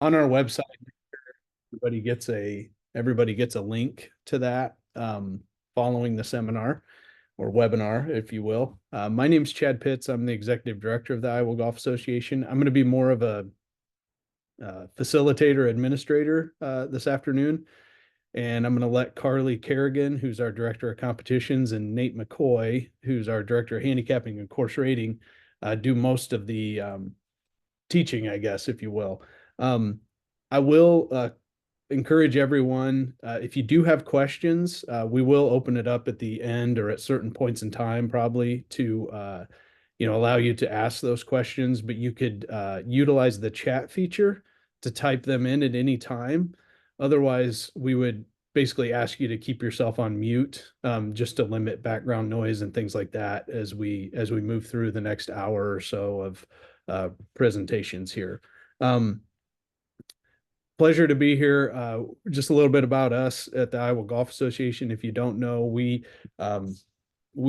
on our website, everybody gets a link to that following the seminar or webinar, if you will. My name's Chad Pitts. I'm the executive director of the Iowa Golf Association. I'm going to be more of a facilitator administrator this afternoon. And I'm going to let Carly Kerrigan, who's our director of competitions, and Nate McCoy, who's our director of handicapping and course rating, do most of the teaching, I guess, if you will. I will encourage everyone, if you do have questions, we will open it up at the end or at certain points in time, probably to allow you to ask those questions. But you could utilize the chat feature to type them in at any time. Otherwise, we would basically ask you to keep yourself on mute, just to limit background noise and things like that as we move through the next hour or so of presentations here. Pleasure to be here. Just a little bit about us at the Iowa Golf Association. If you don't know, we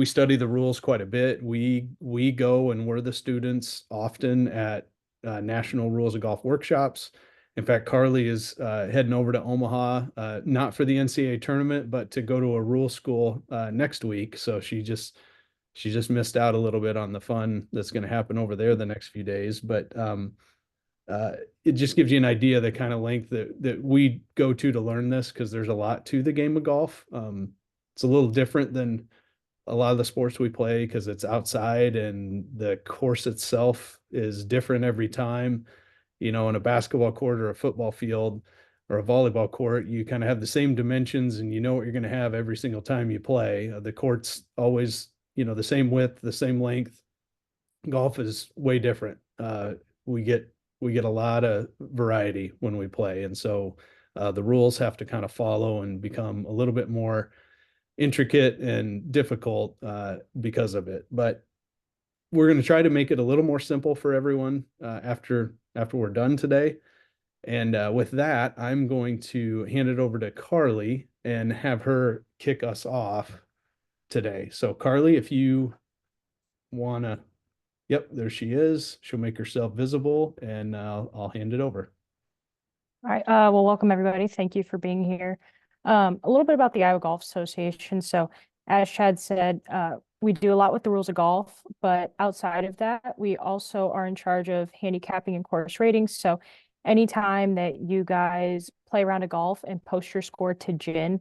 study the rules quite a bit. We go and we're the students often at national rules of golf workshops. In fact, Carly is heading over to Omaha, not for the NCAA tournament, but to go to a rule school next week. So she just missed out a little bit on the fun that's going to happen over there the next few days. But it just gives you an idea of the kind of length that we go to learn this, because there's a lot to the game of golf. It's a little different than a lot of the sports we play because it's outside and the course itself is different every time. In a basketball court or a football field or a volleyball court, you kind of have the same dimensions and you know what you're going to have every single time you play. The court's always, the same width, the same length. Golf is way different. We get a lot of variety when we play. And so the rules have to kind of follow and become a little bit more intricate and difficult because of it. But we're going to try to make it a little more simple for everyone after we're done today. And with that, I'm going to hand it over to Carly and have her kick us off today. So Carly, if you want to, yep, there she is. She'll make herself visible and I'll hand it over. All right. Well, welcome everybody. Thank you for being here. A little bit about the Iowa Golf Association. So as Chad said, we do a lot with the rules of golf, but outside of that, we also are in charge of handicapping and course ratings. So anytime that you guys play around a golf and post your score to GIN,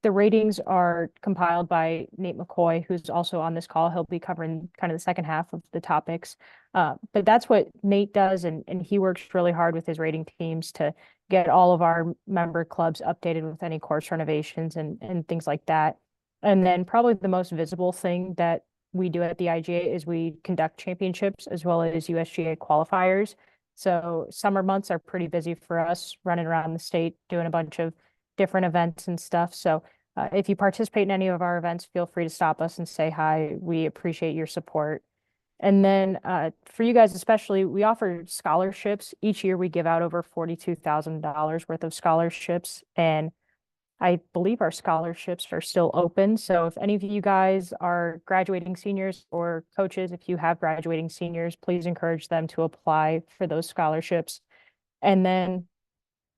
the ratings are compiled by Nate McCoy, who's also on this call. He'll be covering kind of the second half of the topics. But that's what Nate does, and he works really hard with his rating teams to get all of our member clubs updated with any course renovations and things like that. And then probably the most visible thing that we do at the IGA is we conduct championships as well as USGA qualifiers. So summer months are pretty busy for us, running around the state, doing a bunch of different events and stuff. So if you participate in any of our events, feel free to stop us and say hi. We appreciate your support. And then for you guys especially, we offer scholarships. Each year we give out over $42,000 worth of scholarships. And I believe our scholarships are still open. So if any of you guys are graduating seniors or coaches, if you have graduating seniors, please encourage them to apply for those scholarships. And then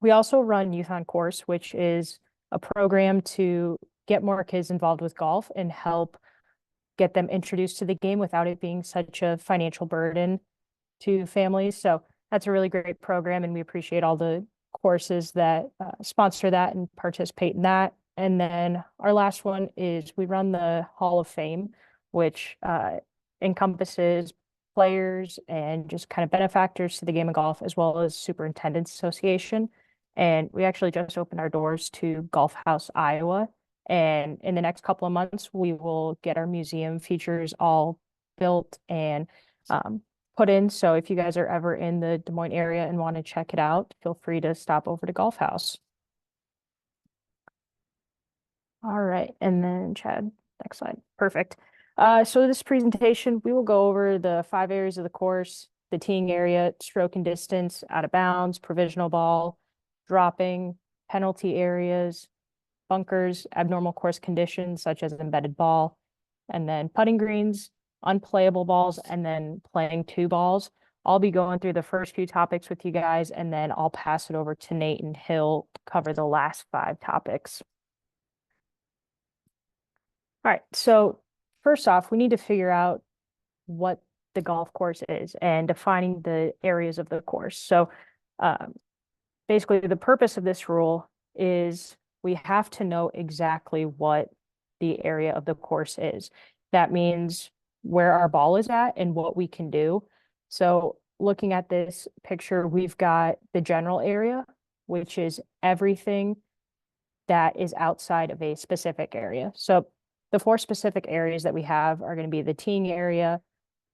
we also run Youth on Course, which is a program to get more kids involved with golf and help get them introduced to the game without it being such a financial burden to families. So that's a really great program, and we appreciate all the courses that sponsor that and participate in that. And then our last one is we run the Hall of Fame, which encompasses players and just kind of benefactors to the game of golf, as well as Superintendents Association. And we actually just opened our doors to Golf House Iowa. And in the next couple of months, we will get our museum features all built and put in. So if you guys are ever in the Des Moines area and want to check it out, feel free to stop over to Golf House. All right. And then Chad, next slide. Perfect. So this presentation, we will go over the 5 areas of the course: the teeing area, stroke and distance, out of bounds, provisional ball, dropping, penalty areas, bunkers, abnormal course conditions such as embedded ball, and then putting greens, unplayable balls, and then playing 2 balls. I'll be going through the first few topics with you guys, and then I'll pass it over to Nate and he'll cover the last 5 topics. All right, so first off, we need to figure out what the golf course is and defining the areas of the course. So um, basically, the purpose of this rule is we have to know exactly what the area of the course is. That means where our ball is at and what we can do. So looking at this picture, we've got the general area, which is everything that is outside of a specific area. So the 4 specific areas that we have are going to be the teeing area,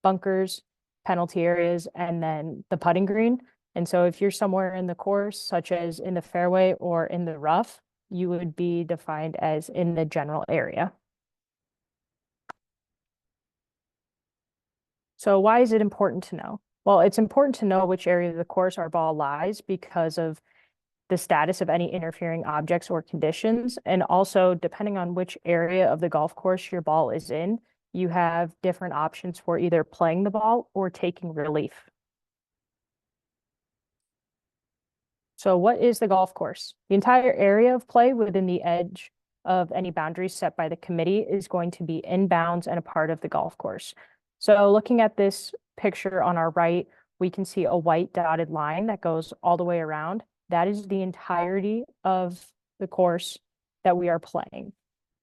bunkers, penalty areas, and then the putting green. And so if you're somewhere in the course, such as in the fairway or in the rough, you would be defined as in the general area. So why is it important to know? Well, it's important to know which area of the course our ball lies because of the status of any interfering objects or conditions. And also, depending on which area of the golf course your ball is in, you have different options for either playing the ball or taking relief. So what is the golf course? The entire area of play within the edge of any boundaries set by the committee is going to be in bounds and a part of the golf course. So looking at this picture on our right, we can see a white dotted line that goes all the way around. That is the entirety of the course that we are playing.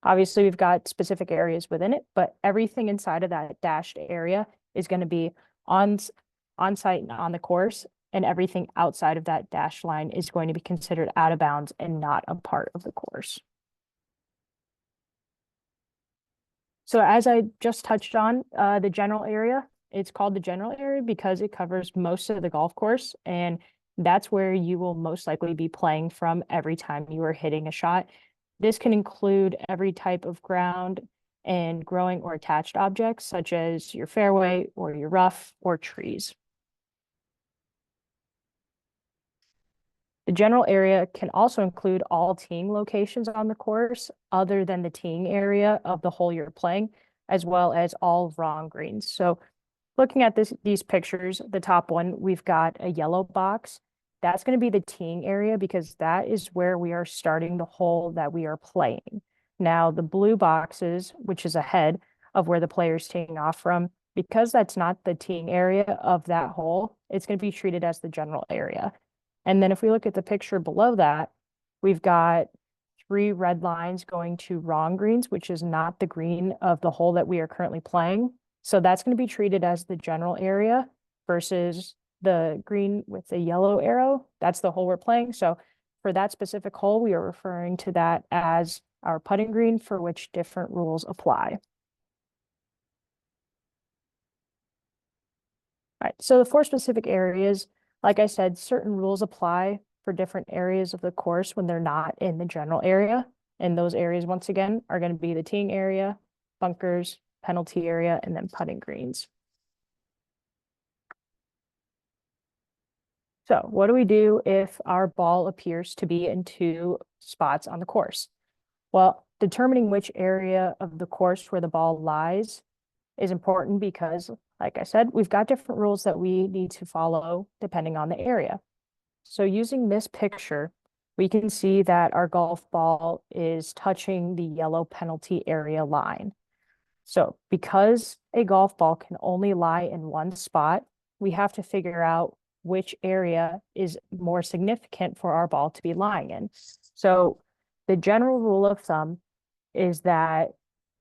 Obviously, we've got specific areas within it, but everything inside of that dashed area is going to be on site and on the course, and everything outside of that dashed line is going to be considered out of bounds and not a part of the course. So as I just touched on, the general area, it's called the general area because it covers most of the golf course, and that's where you will most likely be playing from every time you are hitting a shot. This can include every type of ground and growing or attached objects, such as your fairway or your rough or trees. The general area can also include all teeing locations on the course other than the teeing area of the hole you're playing, as well as all wrong greens. So looking at these pictures, the top one, we've got a yellow box. That's going to be the teeing area because that is where we are starting the hole that we are playing. Now, the blue boxes, which is ahead of where the player's teeing off from, because that's not the teeing area of that hole, it's going to be treated as the general area. And then if we look at the picture below that, we've got 3 red lines going to wrong greens, which is not the green of the hole that we are currently playing. So that's going to be treated as the general area versus the green with the yellow arrow. That's the hole we're playing. So for that specific hole, we are referring to that as our putting green, for which different rules apply. All right, so the 4 specific areas, like I said, certain rules apply for different areas of the course when they're not in the general area. And those areas, once again, are going to be the teeing area, bunkers, penalty area, and then putting greens. So what do we do if our ball appears to be in 2 spots on the course? Well, determining which area of the course where the ball lies is important because, like I said, we've got different rules that we need to follow depending on the area. So using this picture, we can see that our golf ball is touching the yellow penalty area line. So because a golf ball can only lie in one spot, we have to figure out which area is more significant for our ball to be lying in. So the general rule of thumb is that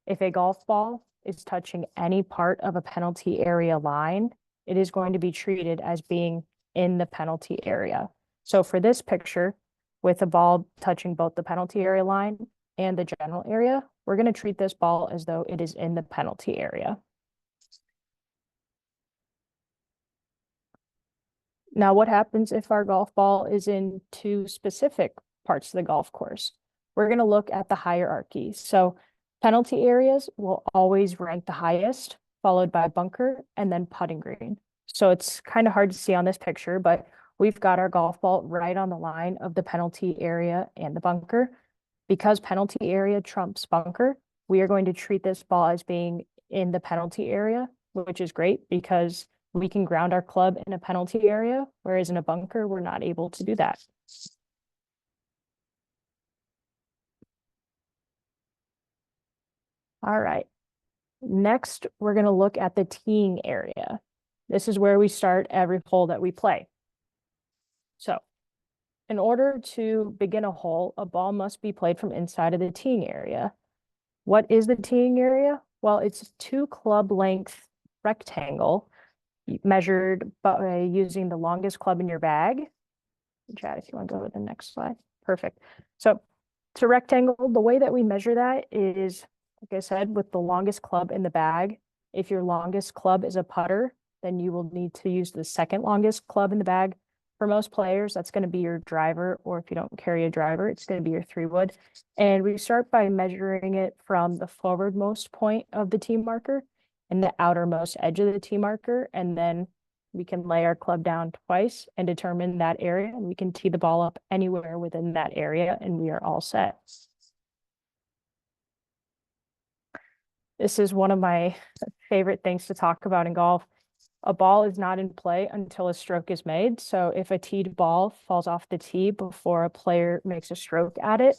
if a golf ball is touching any part of a penalty area line, it is going to be treated as being in the penalty area. So for this picture, with a ball touching both the penalty area line and the general area, we're going to treat this ball as though it is in the penalty area. Now, what happens if our golf ball is in 2 specific parts of the golf course? We're going to look at the hierarchy. So penalty areas will always rank the highest, followed by bunker and then putting green. So it's kind of hard to see on this picture, but we've got our golf ball right on the line of the penalty area and the bunker. Because penalty area trumps bunker, we are going to treat this ball as being in the penalty area, which is great because we can ground our club in a penalty area, whereas in a bunker, we're not able to do that. All right. Next, we're going to look at the teeing area. This is where we start every hole that we play. So, in order to begin a hole, a ball must be played from inside of the teeing area. What is the teeing area? Well, it's a 2 club length rectangle measured by using the longest club in your bag. Chad, if you want to go to the next slide. Perfect. So it's a rectangle. The way that we measure that is, like I said, with the longest club in the bag. If your longest club is a putter, then you will need to use the second longest club in the bag. For most players, that's going to be your driver, or if you don't carry a driver, it's going to be your 3-wood. And we start by measuring it from the forwardmost point of the tee marker and the outermost edge of the tee marker, and then we can lay our club down twice and determine that area, and we can tee the ball up anywhere within that area, and we are all set. This is one of my favorite things to talk about in golf. A ball is not in play until a stroke is made. So if a teed ball falls off the tee before a player makes a stroke at it,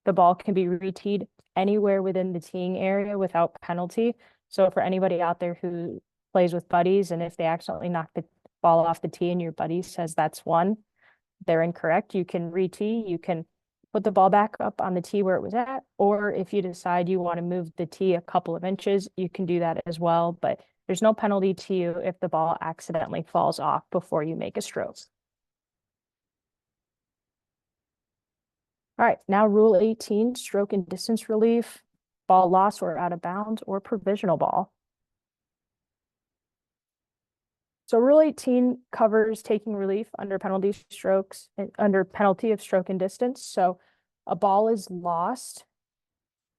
the ball can be reteed anywhere within the teeing area without penalty. So for anybody out there who plays with buddies, and if they accidentally knock the ball off the tee and your buddy says that's one, they're incorrect. You can re-tee, you can put the ball back up on the tee where it was at, or if you decide you want to move the tee a couple of inches, you can do that as well. But there's no penalty to you if the ball accidentally falls off before you make a stroke. All right, now Rule 18, stroke and distance relief, ball lost or out of bounds, or provisional ball. So Rule 18 covers taking relief under penalty of stroke and distance. So a ball is lost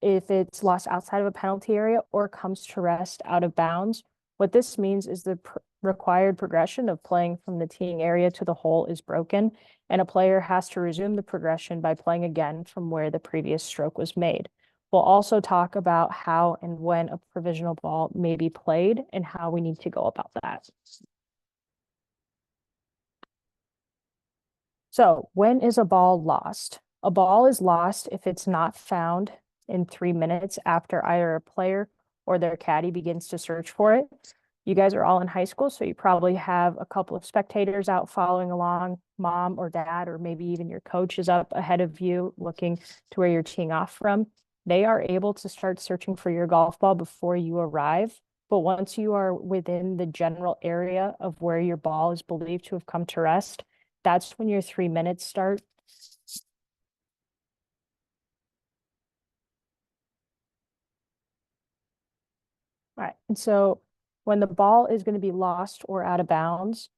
if it's lost outside of a penalty area or comes to rest out of bounds. What this means is the required progression of playing from the teeing area to the hole is broken, and a player has to resume the progression by playing again from where the previous stroke was made. We'll also talk about how and when a provisional ball may be played and how we need to go about that. So when is a ball lost? A ball is lost if it's not found in 3 minutes after either a player or their caddy begins to search for it. You guys are all in high school, so you probably have a couple of spectators out following along, mom or dad, or maybe even your coach is up ahead of you looking to where you're teeing off from. They are able to start searching for your golf ball before you arrive. But once you are within the general area of where your ball is believed to have come to rest, that's when your 3 minutes start. All right, and so when the ball is going to be lost or out of bounds,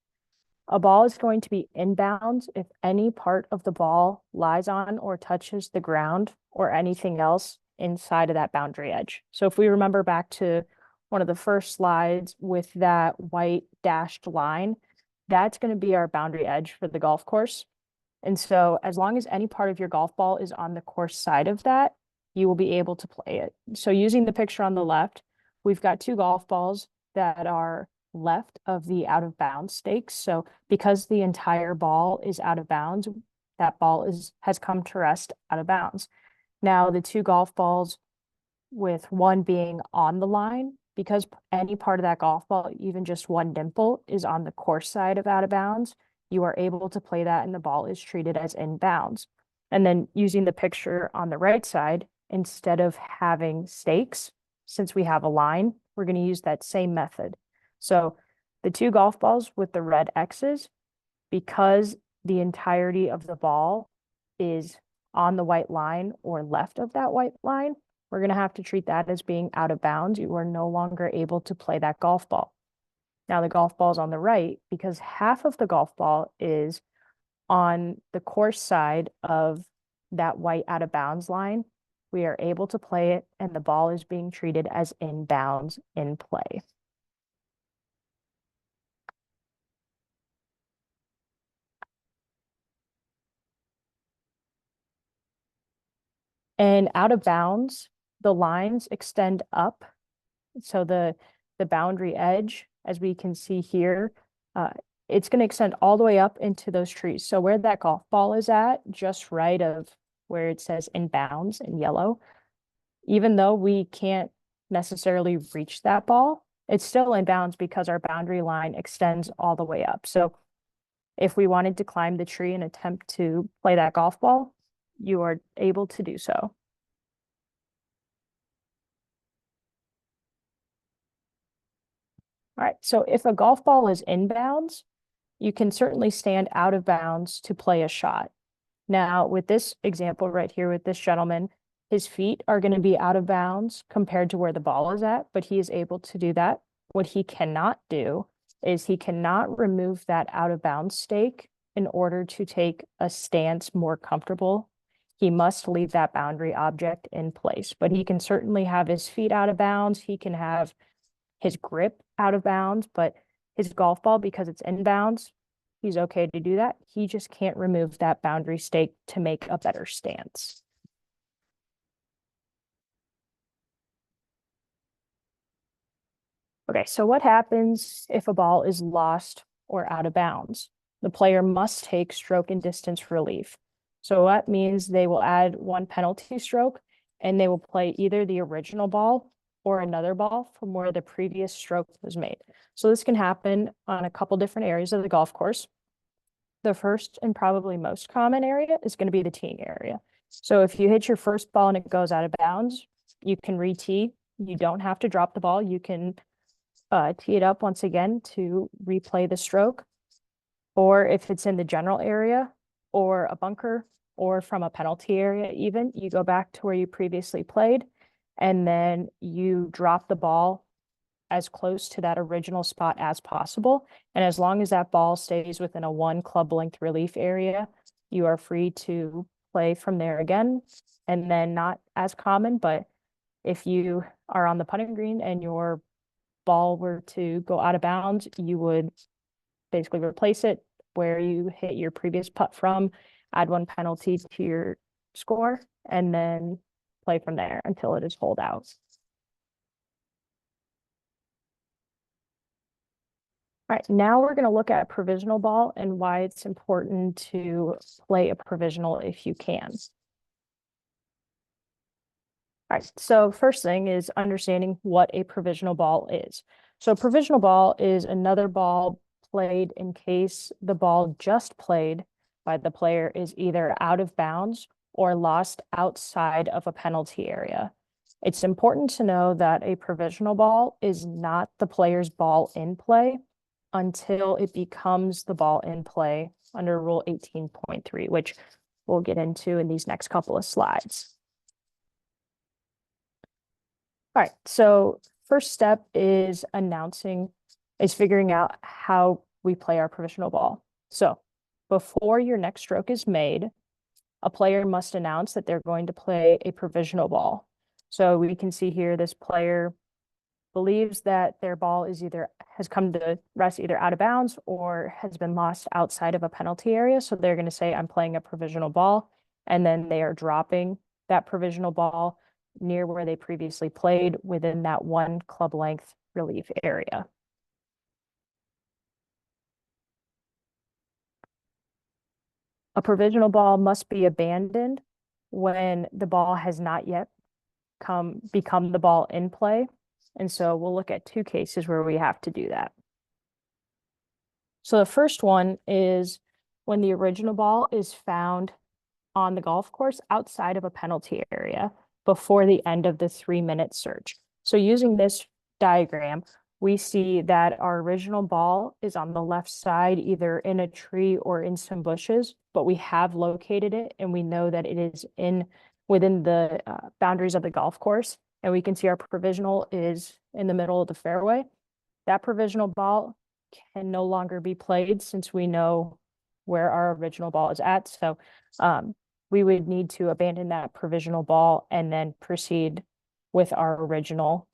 a ball is going to be inbounds if any part of the ball lies on or touches the ground or anything else inside of that boundary edge. So if we remember back to one of the first slides with that white dashed line, that's going to be our boundary edge for the golf course. And so as long as any part of your golf ball is on the course side of that, you will be able to play it. So using the picture on the left, we've got 2 golf balls that are left of the out of bounds stakes. So because the entire ball is out of bounds, that ball has come to rest out of bounds. Now the 2 golf balls with one being on the line, because any part of that golf ball, even just one dimple, is on the course side of out of bounds, you are able to play that and the ball is treated as in bounds. And then using the picture on the right side, instead of having stakes, since we have a line, we're going to use that same method. So the 2 golf balls with the red X's, because the entirety of the ball is on the white line or left of that white line, we're going to have to treat that as being out of bounds. You are no longer able to play that golf ball. Now the golf ball's on the right, because half of the golf ball is on the course side of that white out of bounds line, we are able to play it and the ball is being treated as in bounds in play. And out of bounds, the lines extend up. So the boundary edge as we can see here, uh, it's going to extend all the way up into those trees. So where that golf ball is at, just right of where it says in bounds in yellow, even though we can't necessarily reach that ball, it's still in bounds because our boundary line extends all the way up. So if we wanted to climb the tree and attempt to play that golf ball, you are able to do so. All right, so if a golf ball is in bounds, you can certainly stand out of bounds to play a shot. Now, with this example right here with this gentleman, his feet are going to be out of bounds compared to where the ball is at, but he is able to do that. What he cannot do is he cannot remove that out of bounds stake in order to take a stance more comfortable. He must leave that boundary object in place, but he can certainly have his feet out of bounds. He can have his grip out of bounds, but his golf ball, because it's in bounds, he's okay to do that. He just can't remove that boundary stake to make a better stance. Okay, so what happens if a ball is lost or out of bounds? The player must take stroke and distance relief. So that means they will add one penalty stroke and they will play either the original ball or another ball from where the previous stroke was made. So this can happen on a couple different areas of the golf course. The first and probably most common area is going to be the teeing area. So if you hit your first ball and it goes out of bounds, you can re-tee. You don't have to drop the ball. You can tee it up once again to replay the stroke. Or if it's in the general area or a bunker or from a penalty area even, you go back to where you previously played and then you drop the ball as close to that original spot as possible. And as long as that ball stays within a 1 club length relief area, you are free to play from there again. And then not as common, but if you are on the putting green and your ball were to go out of bounds, you would basically replace it where you hit your previous putt from, add 1 penalty to your score, and then play from there until it is holed out. All right, now we're going to look at provisional ball and why it's important to play a provisional if you can. All right, so first thing is understanding what a provisional ball is. So a provisional ball is another ball played in case the ball just played by the player is either out of bounds or lost outside of a penalty area. It's important to know that a provisional ball is not the player's ball in play until it becomes the ball in play under Rule 18.3, which we'll get into in these next couple of slides. All right, so first step is figuring out how we play our provisional ball. So before your next stroke is made, a player must announce that they're going to play a provisional ball. So we can see here this player believes that their ball has come to rest either out of bounds or has been lost outside of a penalty area. So they're going to say, I'm playing a provisional ball, and then they are dropping that provisional ball near where they previously played within that 1 club length relief area. A provisional ball must be abandoned when the ball has not yet become the ball in play. And so we'll look at 2 cases where we have to do that. So the first one is when the original ball is found on the golf course outside of a penalty area before the end of the 3-minute search. So using this diagram, we see that our original ball is on the left side, either in a tree or in some bushes, but we have located it and we know that it is within the boundaries of the golf course. And we can see our provisional is in the middle of the fairway. That provisional ball can no longer be played since we know where our original ball is at. So we would need to abandon that provisional ball and then proceed with our original.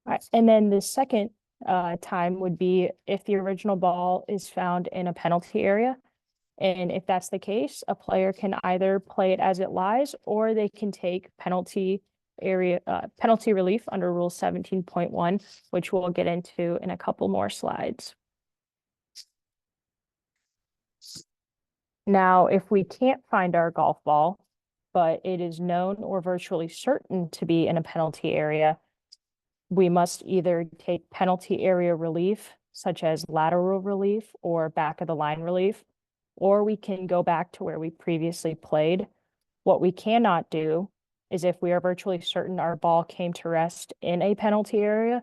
All right, and then the second time would be if the original ball is found in a penalty area And if that's the case, a player can either play it as it lies, or they can take penalty relief under Rule 17.1, which we'll get into in a couple more slides. Now, if we can't find our golf ball, but it is known or virtually certain to be in a penalty area, we must either take penalty area relief, such as lateral relief or back of the line relief, or we can go back to where we previously played. What we cannot do is, if we are virtually certain our ball came to rest in a penalty area,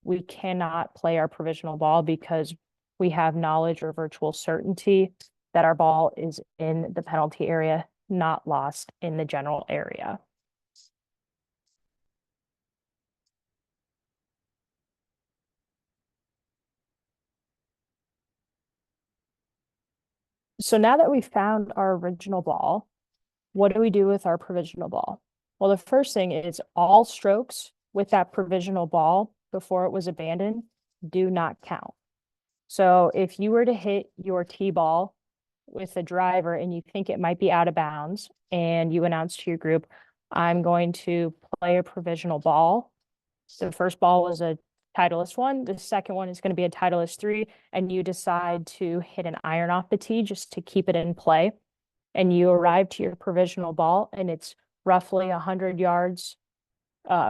we cannot play our provisional ball because we have knowledge or virtual certainty that our ball is in the penalty area, not lost in the general area. So now that we've found our original ball, what do we do with our provisional ball? Well, the first thing is all strokes with that provisional ball before it was abandoned do not count. So if you were to hit your tee ball with a driver and you think it might be out of bounds, and you announce to your group, I'm going to play a provisional ball. The first ball was a Titleist 1, the second one is going to be a Titleist 3, and you decide to hit an iron off the tee just to keep it in play, and you arrive to your provisional ball and it's roughly 100 yards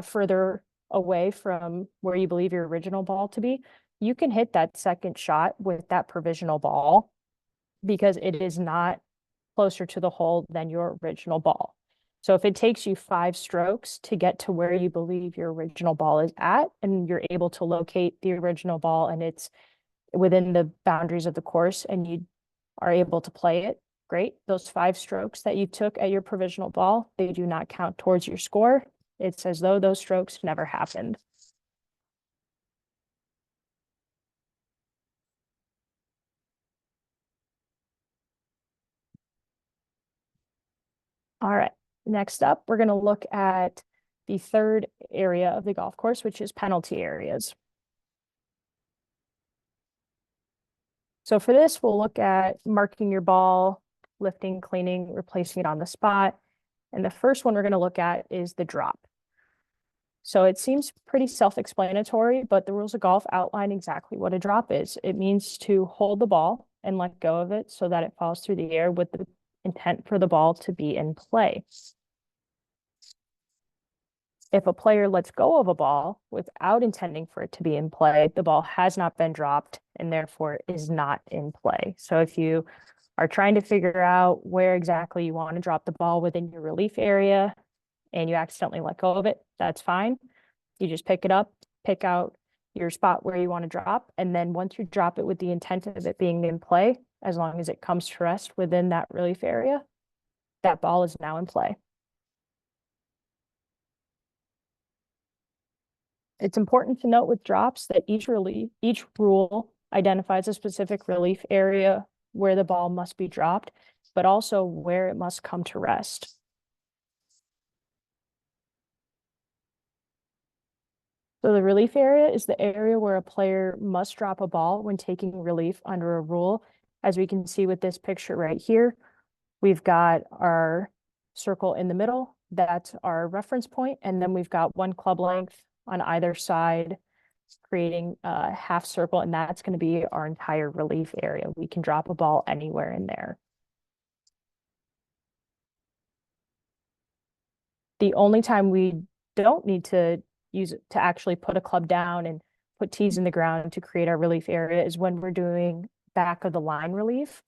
further away from where you believe your original ball to be, you can hit that second shot with that provisional ball because it is not closer to the hole than your original ball. So if it takes you 5 strokes to get to where you believe your original ball is at, and you're able to locate the original ball and it's within the boundaries of the course and you are able to play it, great. Those 5 strokes that you took at your provisional ball, they do not count towards your score. It's as though those strokes never happened. All right, next up, we're going to look at the third area of the golf course, which is penalty areas. So for this, we'll look at marking your ball, lifting, cleaning, replacing it on the spot. And the first one we're going to look at is the drop. So it seems pretty self-explanatory, but the rules of golf outline exactly what a drop is. It means to hold the ball and let go of it so that it falls through the air with the intent for the ball to be in play. If a player lets go of a ball without intending for it to be in play, the ball has not been dropped and therefore is not in play. So if you are trying to figure out where exactly you want to drop the ball within your relief area and you accidentally let go of it, that's fine. You just pick it up, pick out your spot where you want to drop, and then once you drop it with the intent of it being in play, as long as it comes to rest within that relief area, that ball is now in play. It's important to note with drops that each rule identifies a specific relief area where the ball must be dropped, but also where it must come to rest. So the relief area is the area where a player must drop a ball when taking relief under a rule. As we can see with this picture right here, we've got our circle in the middle, that's our reference point, and then we've got 1 club length on either side, creating a half circle, and that's going to be our entire relief area. We can drop a ball anywhere in there. The only time we don't need to use it to actually put a club down and put tees in the ground to create our relief area is when we're doing back of the line relief.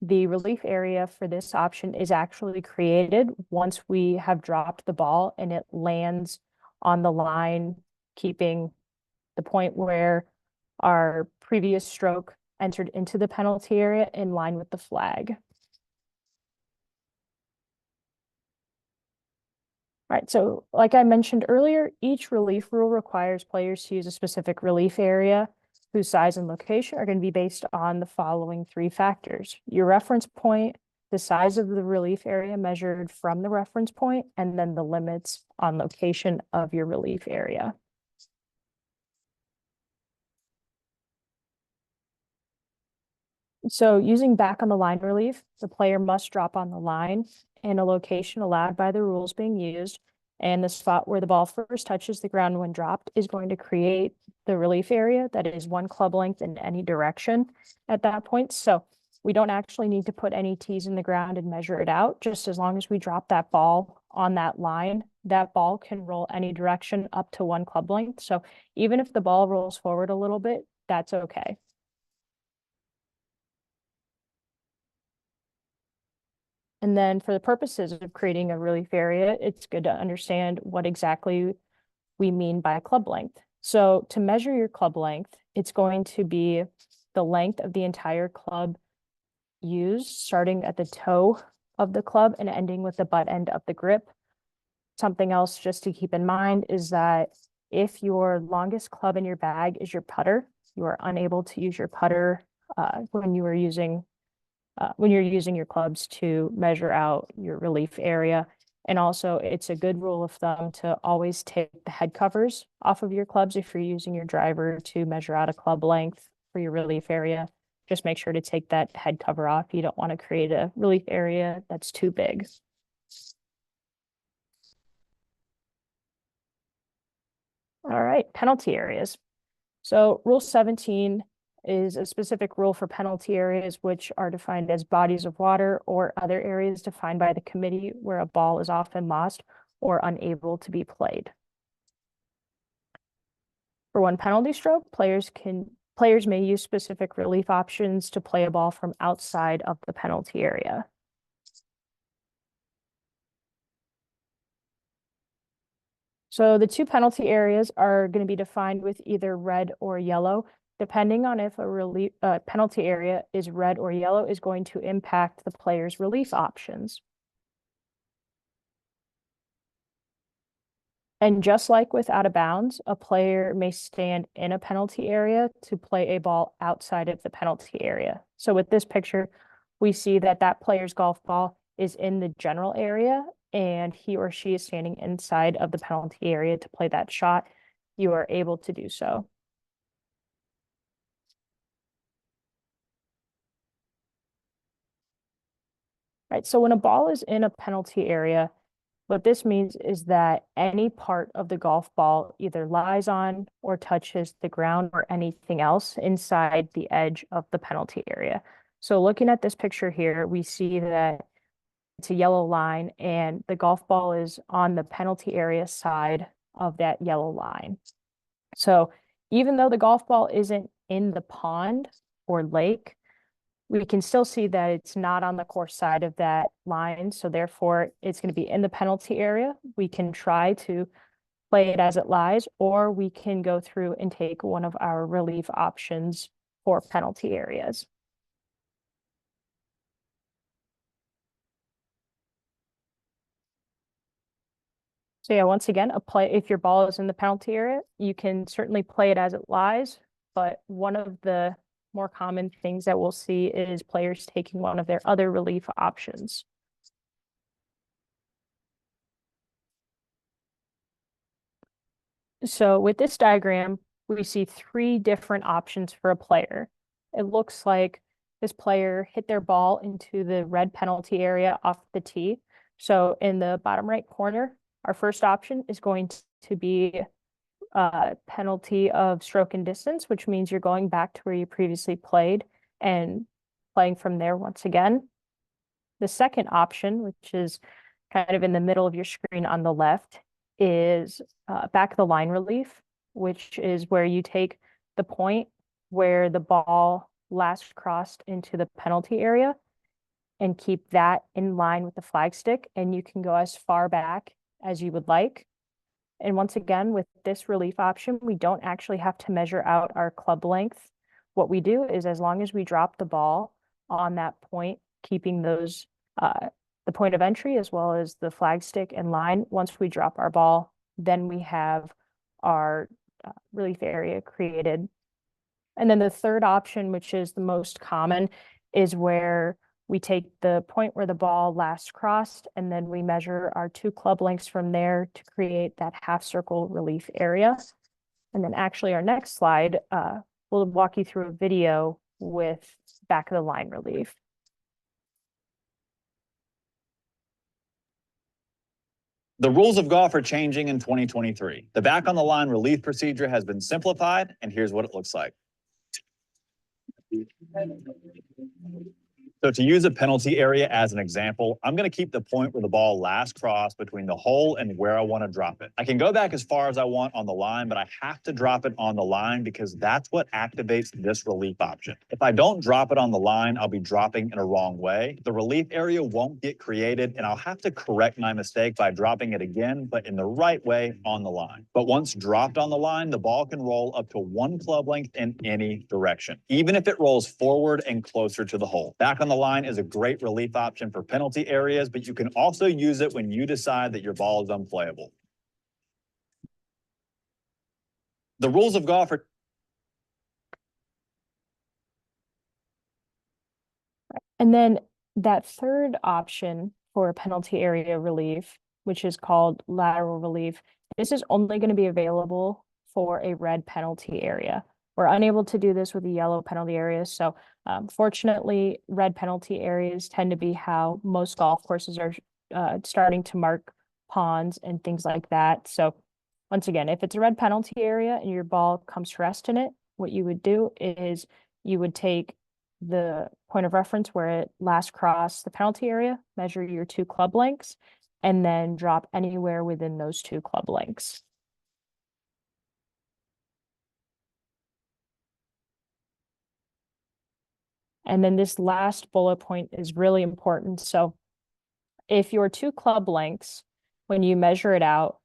The relief area for this option is actually created once we have dropped the ball and it lands on the line, keeping the point where our previous stroke entered into the penalty area in line with the flag. Right, so like I mentioned earlier, each relief rule requires players to use a specific relief area whose size and location are going to be based on the following 3 factors: your reference point, the size of the relief area measured from the reference point, and then the limits on location of your relief area. So using back on the line relief, the player must drop on the line in a location allowed by the rules being used. And the spot where the ball first touches the ground when dropped is going to create the relief area that is one club length in any direction at that point. So we don't actually need to put any tees in the ground and measure it out. Just as long as we drop that ball on that line, that ball can roll any direction up to one club length. So even if the ball rolls forward a little bit, that's okay. And then for the purposes of creating a relief area, it's good to understand what exactly we mean by club length. So to measure your club length, it's going to be the length of the entire club used, starting at the toe of the club and ending with the butt end of the grip. Something else just to keep in mind is that if your longest club in your bag is your putter, you are unable to use your putter when you're using your clubs to measure out your relief area. And also, it's a good rule of thumb to always take the head covers off of your clubs if you're using your driver to measure out a club length for your relief area. Just make sure to take that head cover off. You don't want to create a relief area that's too big. All right, penalty areas. So Rule 17 is a specific rule for penalty areas, which are defined as bodies of water or other areas defined by the committee where a ball is often lost or unable to be played. For one penalty stroke, players may use specific relief options to play a ball from outside of the penalty area. So the two penalty areas are going to be defined with either red or yellow. Depending on if a penalty area is red or yellow is going to impact the player's relief options. And just like with out of bounds, a player may stand in a penalty area to play a ball outside of the penalty area. So with this picture, we see that that player's golf ball is in the general area and he or she is standing inside of the penalty area to play that shot. You are able to do so. Right, so when a ball is in a penalty area, what this means is that any part of the golf ball either lies on or touches the ground or anything else inside the edge of the penalty area. So looking at this picture here, we see that it's a yellow line and the golf ball is on the penalty area side of that yellow line. So even though the golf ball isn't in the pond or lake, we can still see that it's not on the course side of that line. So therefore, it's going to be in the penalty area. We can try to play it as it lies, or we can go through and take one of our relief options for penalty areas. So yeah, once again, if your ball is in the penalty area, you can certainly play it as it lies, but one of the more common things that we'll see is players taking one of their other relief options. So with this diagram, we see three different options for a player. It looks like this player hit their ball into the red penalty area off the tee. So in the bottom right corner, our first option is going to be a penalty of stroke and distance, which means you're going back to where you previously played and playing from there once again. The second option, which is kind of in the middle of your screen on the left, is back of the line relief, which is where you take the point where the ball last crossed into the penalty area and keep that in line with the flagstick, and you can go as far back as you would like. And once again, with this relief option, we don't actually have to measure out our club length. What we do is as long as we drop the ball on that point, keeping those the point of entry as well as the flagstick in line, once we drop our ball, then we have our relief area created. And then the third option, which is the most common, is where we take the point where the ball last crossed, and then we measure our two club lengths from there to create that half circle relief area. And then actually our next slide, we'll walk you through a video with back of the line relief. The rules of golf are changing in 2023. The back on the line relief procedure has been simplified, and here's what it looks like. So to use a penalty area as an example, I'm going to keep the point where the ball last crossed between the hole and where I want to drop it. I can go back as far as I want on the line, but I have to drop it on the line because that's what activates this relief option. If I don't drop it on the line, I'll be dropping in a wrong way. The relief area won't get created, and I'll have to correct my mistake by dropping it again, but in the right way on the line. But once dropped on the line, the ball can roll up to 1 club length in any direction, even if it rolls forward and closer to the hole. Back on the line is a great relief option for penalty areas, but you can also use it when you decide that your ball is unplayable. The rules of golf are... And then that third option for penalty area relief, which is called lateral relief, this is only going to be available for a red penalty area. We're unable to do this with the yellow penalty areas. So fortunately, red penalty areas tend to be how most golf courses are starting to mark ponds and things like that. So once again, if it's a red penalty area and your ball comes to rest in it, what you would do is you would take the point of reference where it last crossed the penalty area, measure your 2 club lengths, and then drop anywhere within those 2 club lengths. And then this last bullet point is really important. So if your 2 club lengths, when you measure it out,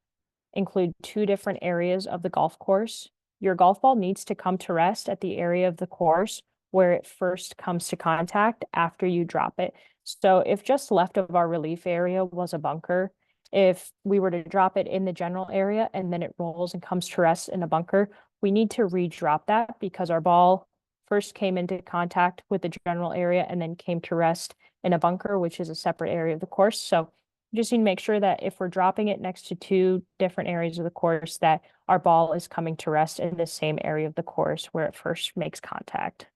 include 2 different areas of the golf course, your golf ball needs to come to rest at the area of the course where it first comes to contact after you drop it. So if just left of our relief area was a bunker, if we were to drop it in the general area and then it rolls and comes to rest in a bunker, we need to re-drop that because our ball first came into contact with the general area and then came to rest in a bunker, which is a separate area of the course. So you just need to make sure that if we're dropping it next to 2 different areas of the course, that our ball is coming to rest in the same area of the course where it first makes contact.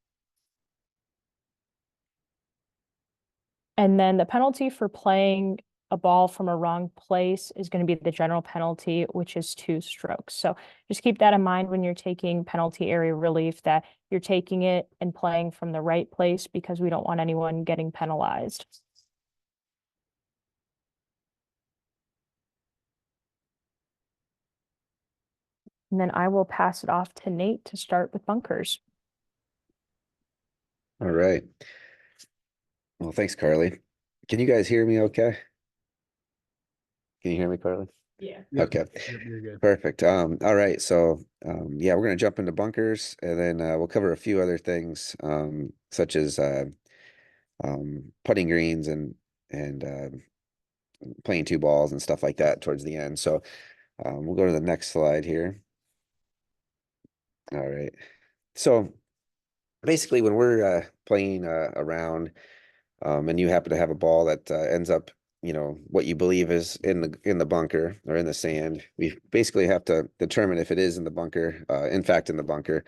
And then the penalty for playing a ball from a wrong place is going to be the general penalty, which is 2 strokes. So just keep that in mind when you're taking penalty area relief, that you're taking it and playing from the right place because we don't want anyone getting penalized. And then I will pass it off to Nate to start with bunkers. All right. Well, thanks, Carly. Can you guys hear me okay? Can you hear me, Carly? Yeah. Okay. Yep, you're good. Perfect. All right. So, yeah, we're going to jump into bunkers and then we'll cover a few other things, such as putting greens and playing 2 balls and stuff like that towards the end. So, we'll go to the next slide here. All right. So, basically, when we're playing around, and you happen to have a ball that ends up, what you believe is in the bunker or in the sand, we basically have to determine if it is in the bunker, in fact, in the bunker.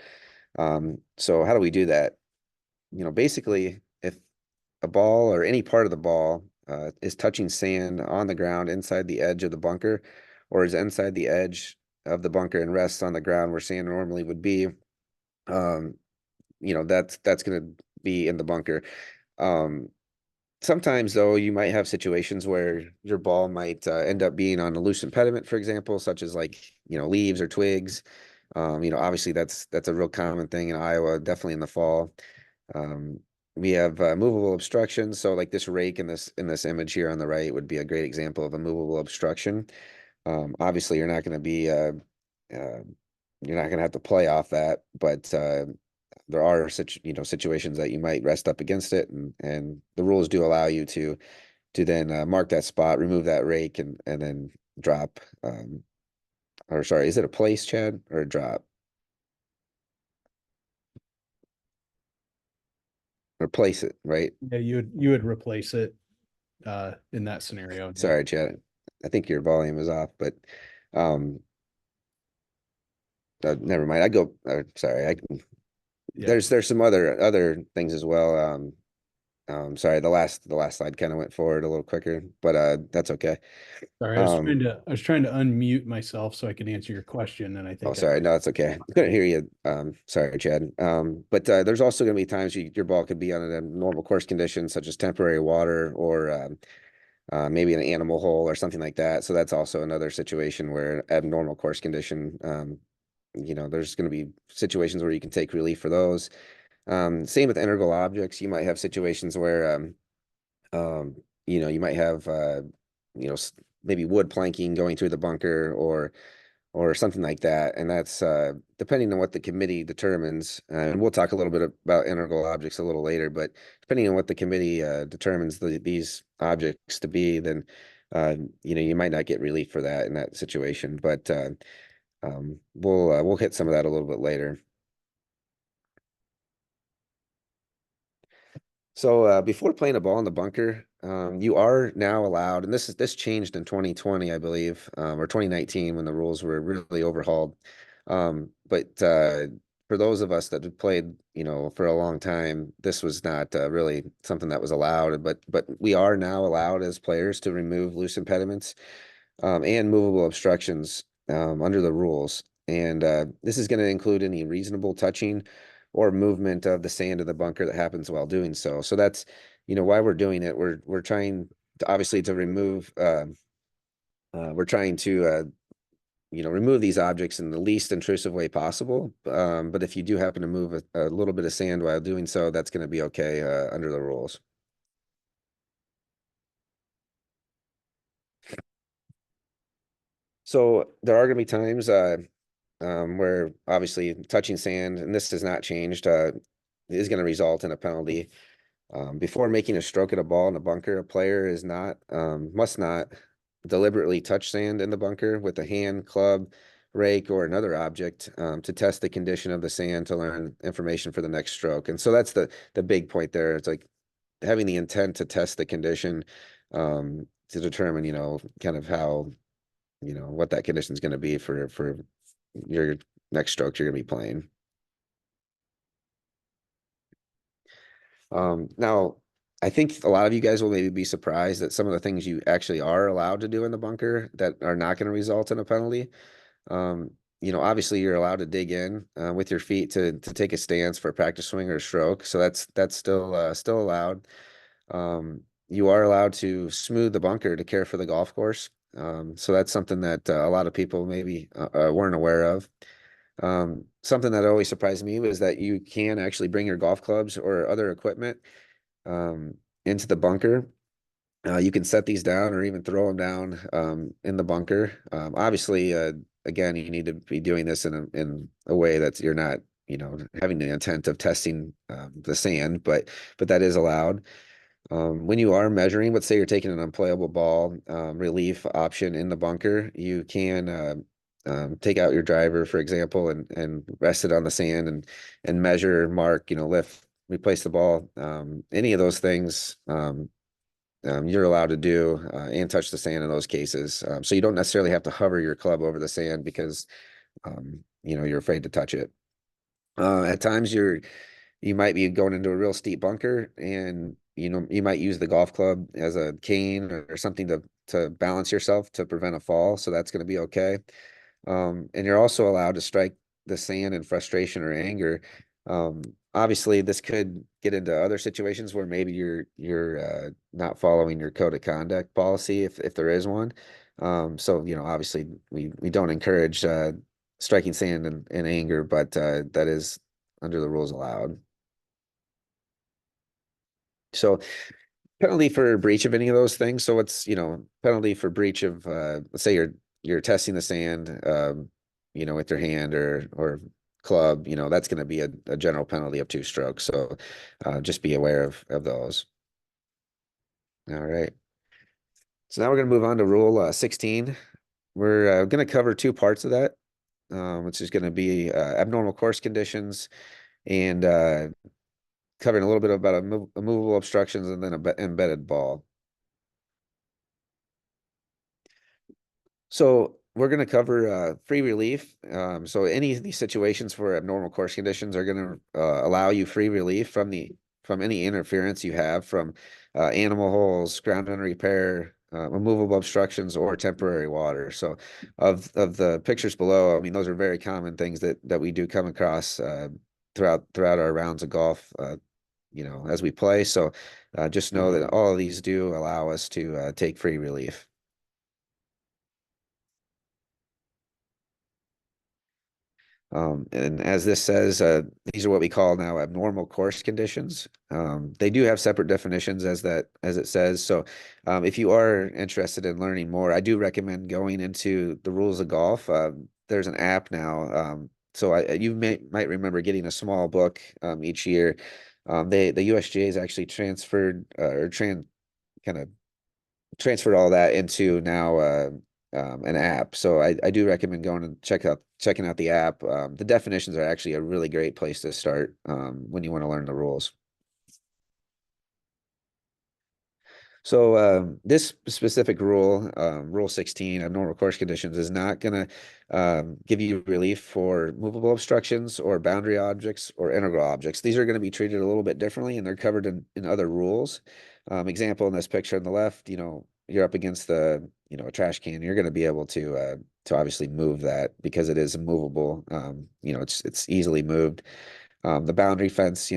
So how do we do that? Basically, if a ball or any part of the ball is touching sand on the ground inside the edge of the bunker, or is inside the edge of the bunker and rests on the ground where sand normally would be, that's going to be in the bunker. Sometimes, though, you might have situations where your ball might end up being on a loose impediment, for example, such as leaves or twigs. Obviously that's a real common thing in Iowa, definitely in the fall. We have movable obstructions. So like this rake in this image here on the right would be a great example of a movable obstruction. Obviously, you're not going to be you're not going to have to play off that, but there are such situations that you might rest up against it, and the rules do allow you to then mark that spot, remove that rake, and then drop. Or sorry, is it a place, Chad, or a drop? Replace it, right? Yeah, you would replace it in that scenario. Sorry, Chad. I think your volume is off, but never mind. Sorry, Yeah. There's some other things as well. Sorry, the last slide kind of went forward a little quicker, but that's okay. Sorry, Um, I was trying to unmute myself so I could answer your question, and I Oh, think sorry. No, that's okay. I couldn't hear you. Sorry, Chad. But there's also going to be times your ball could be on a normal course condition, such as temporary water or maybe an animal hole or something like that. So that's also another situation where abnormal course condition, there's going to be situations where you can take relief for those. Same with integral objects. You might have situations where, you might have, maybe wood planking going through the bunker or something like that. And that's depending on what the committee determines. And we'll talk a little bit about integral objects a little later, but depending on what the committee determines these objects to be, then you might not get relief for that in that situation. But we'll hit some of that a little bit later. So before playing a ball in the bunker, you are now allowed, and this changed in 2020, I believe, or 2019 when the rules were really overhauled. But for those of us that have played, for a long time, this was not really something that was allowed. But we are now allowed as players to remove loose impediments and movable obstructions under the rules. And this is going to include any reasonable touching or movement of the sand in the bunker that happens while doing so. So that's, why we're doing it. We're trying to obviously to remove, we're trying to, remove these objects in the least intrusive way possible. But if you do happen to move a little bit of sand while doing so, that's going to be okay under the rules. So there are going to be times where obviously touching sand, and this has not changed, is going to result in a penalty. Before making a stroke at a ball in a bunker, a player must not deliberately touch sand in the bunker with a hand, club, rake, or another object to test the condition of the sand to learn information for the next stroke. And so that's the big point there. It's like having the intent to test the condition to determine, kind of how, what that condition is going to be for your next strokes you're going to be playing. Now, I think a lot of you guys will maybe be surprised that some of the things you actually are allowed to do in the bunker that are not going to result in a penalty. Obviously you're allowed to dig in with your feet to take a stance for a practice swing or a stroke. So that's still allowed. You are allowed to smooth the bunker to care for the golf course. So that's something that a lot of people maybe weren't aware of. Something that always surprised me was that you can actually bring your golf clubs or other equipment into the bunker. You can set these down or even throw them down in the bunker. Obviously, again, you need to be doing this in a way that you're not, having the intent of testing the sand, but that is allowed. When you are measuring, let's say you're taking an unplayable ball relief option in the bunker, you can take out your driver, for example, and rest it on the sand and measure, mark, lift, replace the ball. Any of those things you're allowed to do and touch the sand in those cases. So you don't necessarily have to hover your club over the sand because you're afraid to touch it. At times you might be going into a real steep bunker and you might use the golf club as a cane or something to balance yourself to prevent a fall. So that's going to be okay. And you're also allowed to strike the sand in frustration or anger. Obviously, this could get into other situations where maybe you're not following your code of conduct policy if there is one. So obviously we don't encourage striking sand in anger, but that is under the rules allowed. So penalty for breach of any of those things. So it's, penalty for breach of, let's say you're testing the sand, with your hand or club, that's going to be a general penalty of 2 strokes. So just be aware of those. All right. So now we're going to move on to rule 16. We're going to cover 2 parts of that, which is going to be abnormal course conditions and covering a little bit about movable obstructions and then embedded ball. So we're going to cover free relief. So any of these situations where abnormal course conditions are going to allow you free relief from any interference you have from animal holes, ground under repair, removable obstructions, or temporary water. So of the pictures below, I mean, those are very common things that we do come across throughout our rounds of golf, as we play. So just know that all of these do allow us to take free relief. And as this says, these are what we call now abnormal course conditions. They do have separate definitions as it says. So if you are interested in learning more, I do recommend going into the rules of golf. There's an app now. So you might remember getting a small book each year. The USGA has actually transferred kind of transferred all that into now an app. So I do recommend going and checking out the app. The definitions are actually a really great place to start when you want to learn the rules. So this specific rule, Rule 16, abnormal course conditions, is not going to give you relief for movable obstructions or boundary objects or integral objects. These are going to be treated a little bit differently, and they're covered in other rules. Example in this picture on the left, you're up against a trash can. You're going to be able to obviously move that because it is movable. It's easily moved. The boundary fence,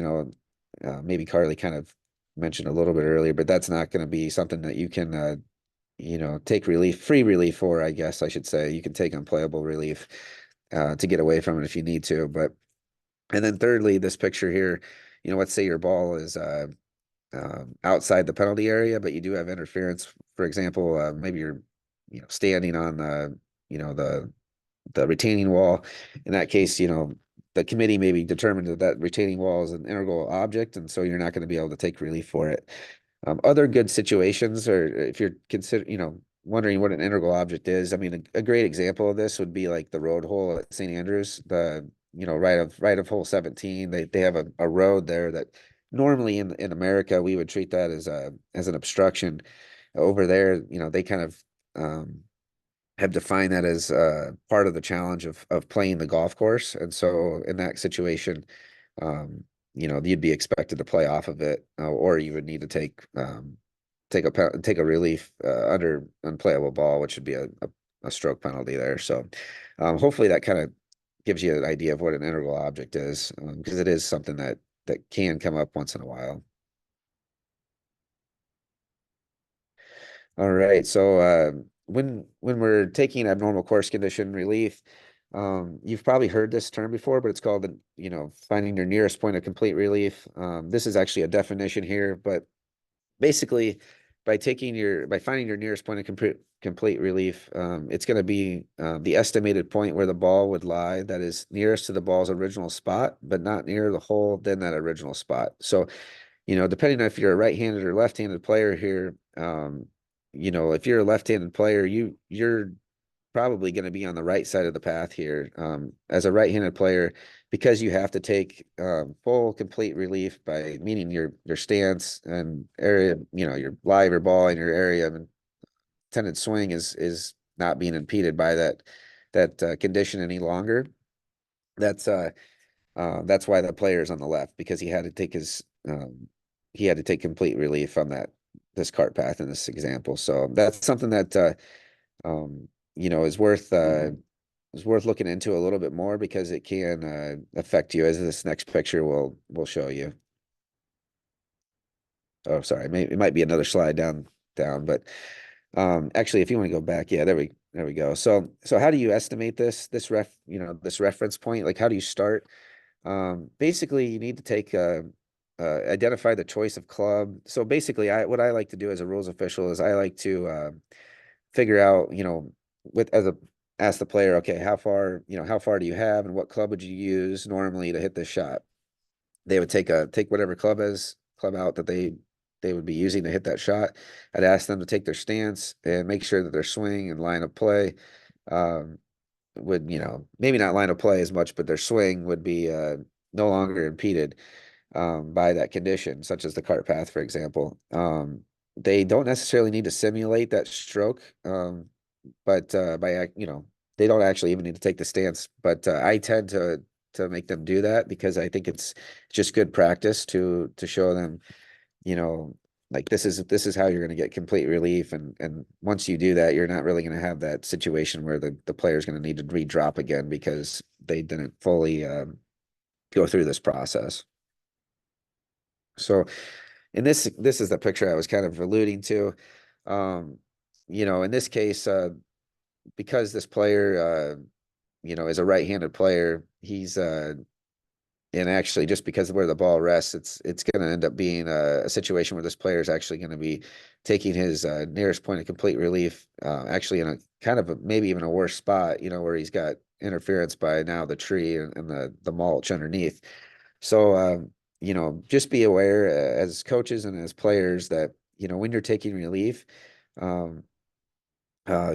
maybe Carly kind of mentioned a little bit earlier, but that's not going to be something that you can, take free relief for, I guess I should say. You can take unplayable relief to get away from it if you need to. And then thirdly, this picture here, let's say your ball is outside the penalty area, but you do have interference. For example, maybe you're, standing on the retaining wall. In that case, the committee maybe determined that retaining wall is an integral object, and so you're not going to be able to take relief for it. Other good situations, or if you're wondering what an integral object is, I mean, a great example of this would be like the road hole at St. Andrews, right of hole 17. They have a road there that normally in America we would treat that as an obstruction. Over there, they kind of have defined that as part of the challenge of playing the golf course. And so in that situation, you'd be expected to play off of it, or you would need to take a relief under unplayable ball, which would be a stroke penalty there. So hopefully that kind of gives you an idea of what an integral object is, because it is something that can come up once in a while. All right. So when we're taking abnormal course condition relief, you've probably heard this term before, but it's called finding your nearest point of complete relief. This is actually a definition here, but basically by finding your nearest point of complete relief, it's going to be the estimated point where the ball would lie that is nearest to the ball's original spot, but not nearer the hole than that original spot. So depending on if you're a right-handed or left-handed player here, if you're a left-handed player, you're probably going to be on the right side of the path here. As a right-handed player, because you have to take full complete relief by meaning your stance and area, your lie of your ball and your area of intended swing is not being impeded by that condition any longer. That's why the player is on the left, because he had to take complete relief from this cart path in this example. So that's something that is worth looking into a little bit more, because it can affect you, as this next picture will show you. Oh, sorry, it might be another slide down, but actually, if you want to go back, yeah, there we go. So how do you estimate this reference point? Like, how do you start? Basically, you need to take identify the choice of club. So basically, what I like to do as a rules official is I like to figure out, ask the player, okay, how far do you have, and what club would you use normally to hit this shot? They would take whatever club out that they would be using to hit that shot. I'd ask them to take their stance and make sure that their swing and line of play would, maybe not line of play as much, but their swing would be no longer impeded by that condition, such as the cart path, for example. They don't necessarily need to simulate that stroke but they don't actually even need to take the stance. But I tend to make them do that because I think it's just good practice to show them, you know, like this is how you're going to get complete relief, and once you do that, you're not really going to have that situation where the player's going to need to redrop again because they didn't fully go through this process. So, and this is the picture I was kind of alluding to. Um, in this case, because this player, is a right-handed player, he's and actually just because of where the ball rests, it's going to end up being a situation where this player is actually going to be taking his nearest point of complete relief, actually in a kind of maybe even a worse spot, where he's got interference by now the tree and the mulch underneath. So, just be aware as coaches and as players that, when you're taking relief, um,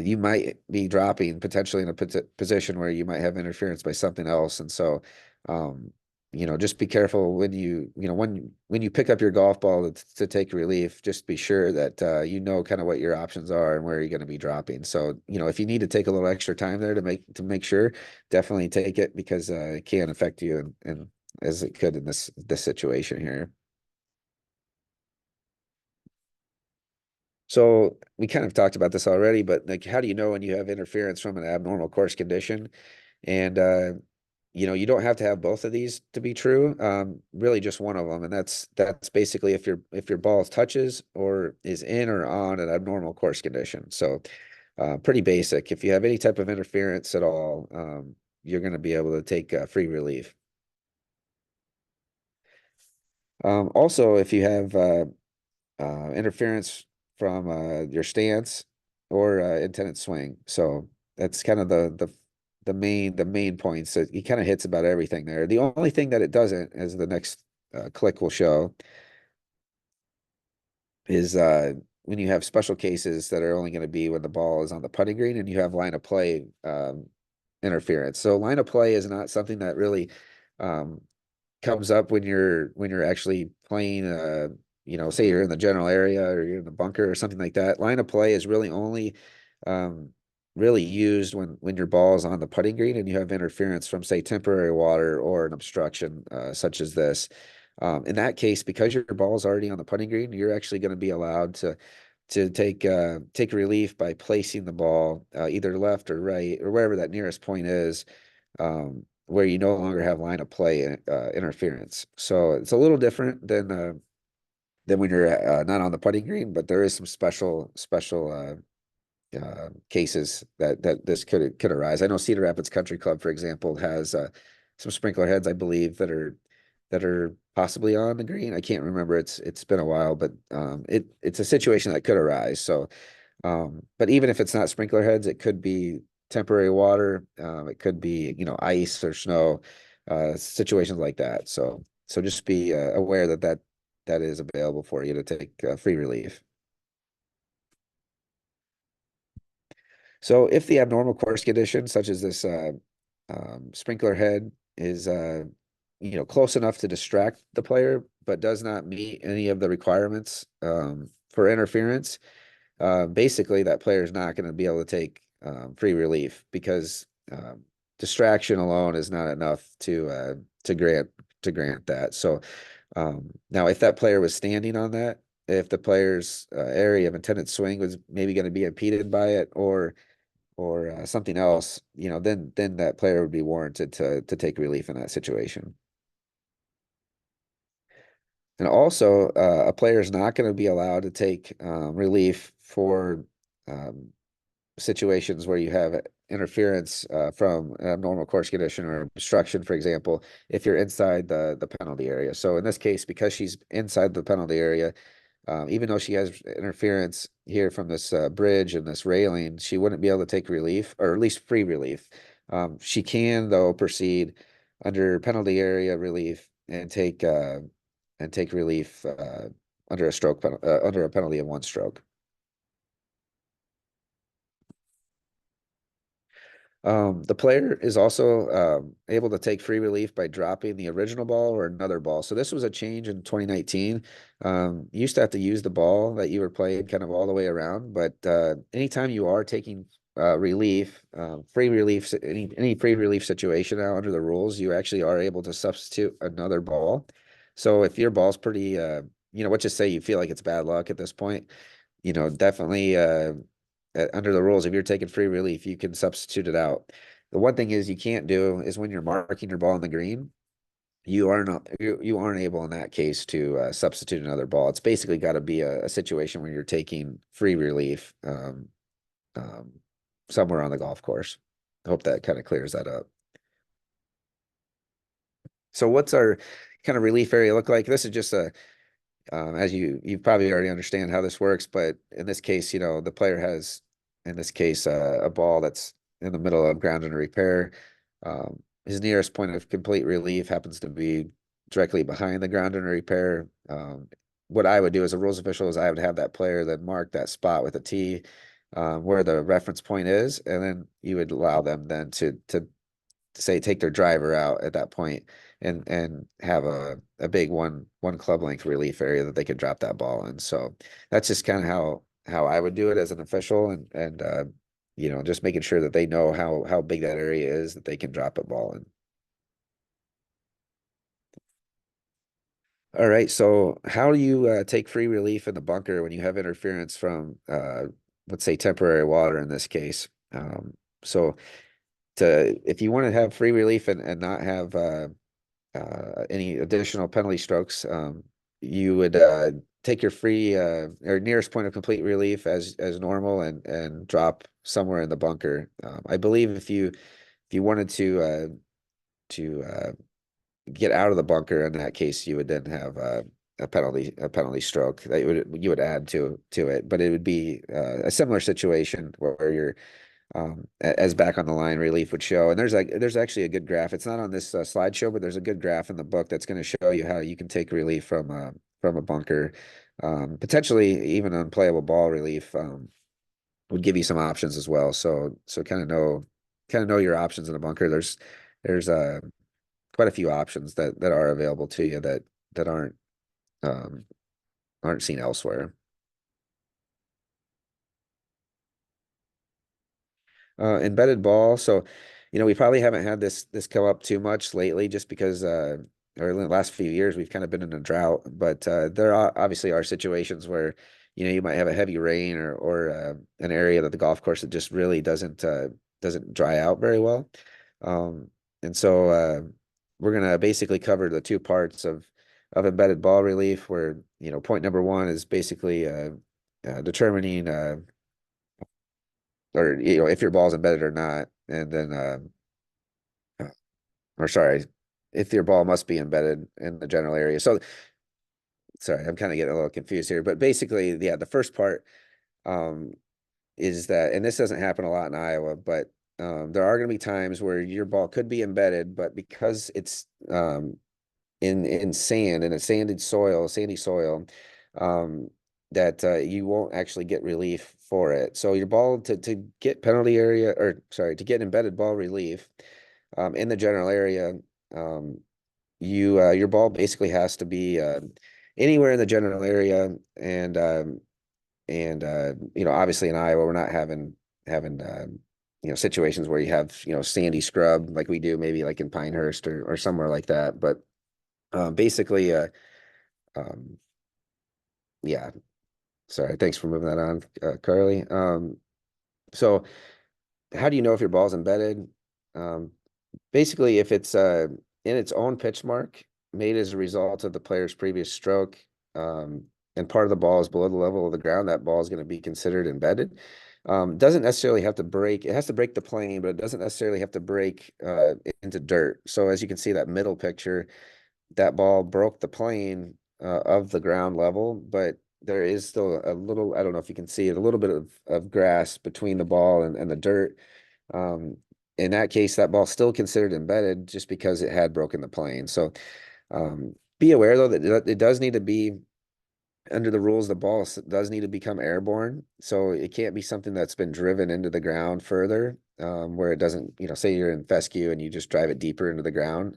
you might be dropping potentially in a position where you might have interference by something else. And so, um, just be careful when when you pick up your golf ball to take relief, just be sure that, kind of what your options are and where you're going to be dropping. So, if you need to take a little extra time there to make sure, definitely take it because it can affect you and as it could in this situation here. So we kind of talked about this already, but like, how do you know when you have interference from an abnormal course condition? And you don't have to have both of these to be true. Really, just one of them, and that's basically if your ball touches or is in or on an abnormal course condition. So, pretty basic. If you have any type of interference at all, you're going to be able to take free relief. Also, if you have interference from your stance or intended swing. So that's kind of the main points. So he kind of hits about everything there. The only thing that it doesn't, as the next click will show, is when you have special cases that are only going to be when the ball is on the putting green and you have line of play interference. So line of play is not something that really um, comes up when you're actually playing say you're in the general area or you're in the bunker or something like that. Line of play is really only um really used when your ball is on the putting green and you have interference from, say, temporary water or an obstruction such as this. In that case, because your ball is already on the putting green, you're actually going to be allowed to take relief by placing the ball either left or right or wherever that nearest point is, where you no longer have line of play interference. So it's a little different than when you're not on the putting green, but there is some special cases that this could arise. I know Cedar Rapids Country Club, for example, has some sprinkler heads, I believe, that are possibly on the green. I can't remember. It's been a while, but it's a situation that could arise. So, but even if it's not sprinkler heads, it could be temporary water. It could be, ice or snow, situations like that. So just be aware that is available for you to take free relief. So if the abnormal course condition, such as this sprinkler head, is close enough to distract the player, but does not meet any of the requirements for interference, basically that player is not going to be able to take free relief because distraction alone is not enough to grant that. So now, if that player was standing on that, if the player's area of intended swing was maybe going to be impeded by it, or something else, then that player would be warranted to take relief in that situation. And also, a player is not going to be allowed to take relief for situations where you have interference from an abnormal course condition or obstruction, for example, if you're inside the penalty area. So in this case, because she's inside the penalty area, even though she has interference here from this bridge and this railing, she wouldn't be able to take relief, or at least free relief. She can, though, proceed under penalty area relief and take relief under a penalty of 1 stroke. The player is also able to take free relief by dropping the original ball or another ball. So this was a change in 2019. You used to have to use the ball that you were playing kind of all the way around, but anytime you are taking relief, free relief, any free relief situation now under the rules, you actually are able to substitute another ball. So if your ball's pretty, let's just say you feel like it's bad luck at this point, definitely under the rules, if you're taking free relief, you can substitute it out. The one thing is you can't do is when you're marking your ball in the green, you aren't able in that case to substitute another ball. It's basically got to be a situation where you're taking free relief um, somewhere on the golf course. I hope that kind of clears that up. So what's our kind of relief area look like? This is just as you probably already understand how this works, but in this case, the player has, in this case, a ball that's in the middle of ground under repair. His nearest point of complete relief happens to be directly behind the ground under repair. What I would do as a rules official is I would have that player then mark that spot with a T where the reference point is, and then you would allow them then to say take their driver out at that point and have a big one club length relief area that they could drop that ball in. So that's just kind of how I would do it as an official, and just making sure that they know how big that area is that they can drop a ball in. All right, so how do you take free relief in the bunker when you have interference from let's say temporary water in this case? So if you want to have free relief and not have any additional penalty strokes, you would take your free or nearest point of complete relief as normal and drop somewhere in the bunker. I believe if you wanted to get out of the bunker, in that case, you would then have a penalty stroke that you would add to it, but it would be a similar situation where you're as back on the line relief would show. And there's actually a good graph. It's not on this slideshow, but there's a good graph in the book that's going to show you how you can take relief from a bunker. Potentially even unplayable ball relief would give you some options as well. So kind of know your options in a bunker. There's quite a few options that are available to you that aren't seen elsewhere. Embedded ball. So, we probably haven't had this come up too much lately, just because, or in the last few years, we've kind of been in a drought. But there obviously are situations where, you might have a heavy rain or an area that the golf course that just really doesn't dry out very well. And so we're gonna basically cover the two parts of embedded ball relief, where point number one is basically determining or if your ball's embedded or not, and then or sorry, if your ball must be embedded in the general area. So sorry, I'm kind of getting a little confused here, but basically, yeah, the first part is that, and this doesn't happen a lot in Iowa, but there are going to be times where your ball could be embedded, but because it's in sand, in a sandy soil, that you won't actually get relief for it. So your ball to get penalty area, or sorry, to get embedded ball relief in the general area, your ball basically has to be anywhere in the general area, and obviously in Iowa we're not having situations where you have sandy scrub like we do maybe like in Pinehurst or somewhere like that, but basically yeah, sorry, thanks for moving that on, Carly. So how do you know if your ball's embedded? Basically, if it's in its own pitch mark made as a result of the player's previous stroke, and part of the ball is below the level of the ground, that ball is going to be considered embedded. Doesn't necessarily have to break. It has to break the plane, but it doesn't necessarily have to break into dirt. So as you can see, that middle picture, that ball broke the plane of the ground level, but there is still a little, I don't know if you can see it, a little bit of grass between the ball and the dirt. In that case, that ball's still considered embedded just because it had broken the plane. So be aware though that it does need to be under the rules. The ball does need to become airborne, so it can't be something that's been driven into the ground further, where it doesn't, say you're in fescue and you just drive it deeper into the ground.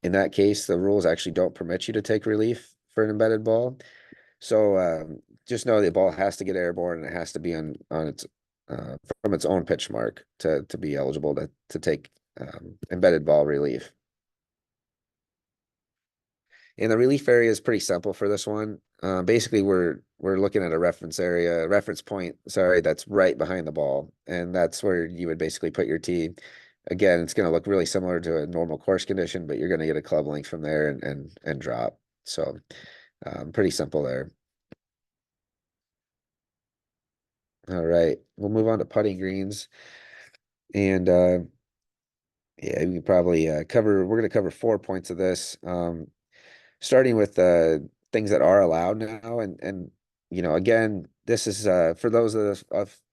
In that case, the rules actually don't permit you to take relief for an embedded ball. So just know the ball has to get airborne and it has to be on its from its own pitch mark to be eligible to take embedded ball relief. And the relief area is pretty simple for this one. Basically, we're looking at a reference point, sorry, that's right behind the ball, and that's where you would basically put your tee. Again, it's going to look really similar to a normal course condition, but you're going to get a club length from there and drop. So, pretty simple there. All right, we'll move on to putting greens, and yeah, we can probably we're going to cover 4 points of this. Starting with things that are allowed now, and again, this is for those of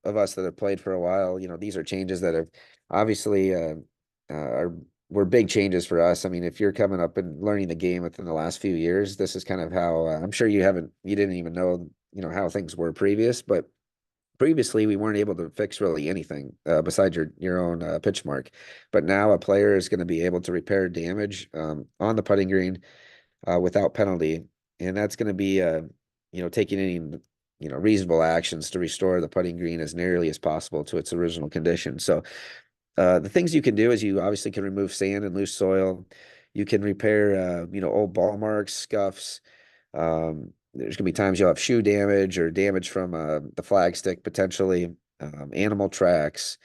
us that have played for a while. These are changes that have obviously are were big changes for us. I mean, if you're coming up and learning the game within the last few years, this is kind of how I'm sure you didn't even know how things were previous, but previously we weren't able to fix really anything besides your own pitch mark. But now a player is going to be able to repair damage on the putting green without penalty, and that's going to be taking any reasonable actions to restore the putting green as nearly as possible to its original condition. So the things you can do is you obviously can remove sand and loose soil. You can repair old ball marks, scuffs. There's gonna be times you'll have shoe damage or damage from the flag stick potentially, animal tracks.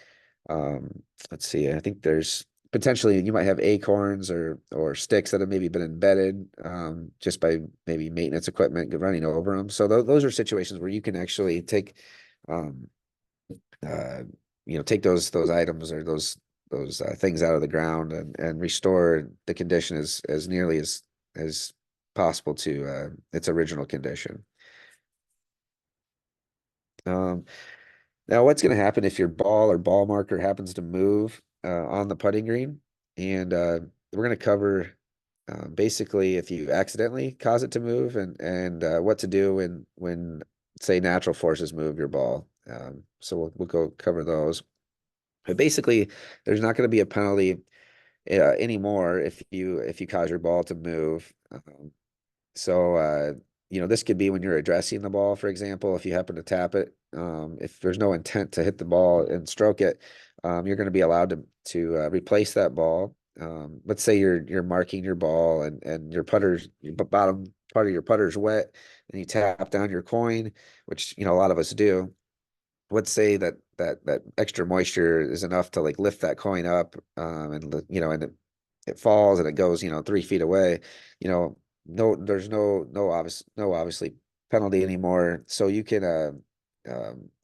Let's see, I think there's potentially you might have acorns or sticks that have maybe been embedded just by maybe maintenance equipment running over them. So those are situations where you can actually take um, take those items or those things out of the ground and restore the condition as nearly as possible to its original condition. Now, what's going to happen if your ball or ball marker happens to move on the putting green? And we're going to cover basically if you accidentally cause it to move and what to do when say natural forces move your ball. So we'll go cover those. But basically, there's not going to be a penalty anymore if you cause your ball to move. So, this could be when you're addressing the ball, for example, if you happen to tap it, if there's no intent to hit the ball and stroke it, you're going to be allowed to replace that ball. Let's say you're marking your ball and your bottom part of your putter's wet and you tap down your coin, which, a lot of us do. Let's say that extra moisture is enough to like lift that coin up, and it falls and it goes 3 feet away. There's no obviously penalty anymore, so you can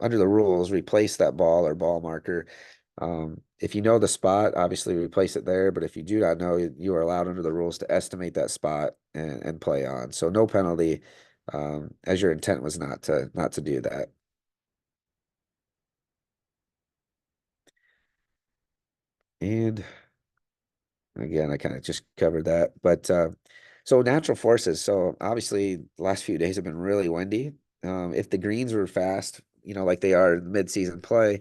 under the rules replace that ball or ball marker. If you know the spot, obviously replace it there, but if you do not know, you are allowed under the rules to estimate that spot and play on, so no penalty, as your intent was not to do that. And again, I kind of just covered that, but so natural forces. So obviously, the last few days have been really windy. If the greens were fast, like they are in mid-season play,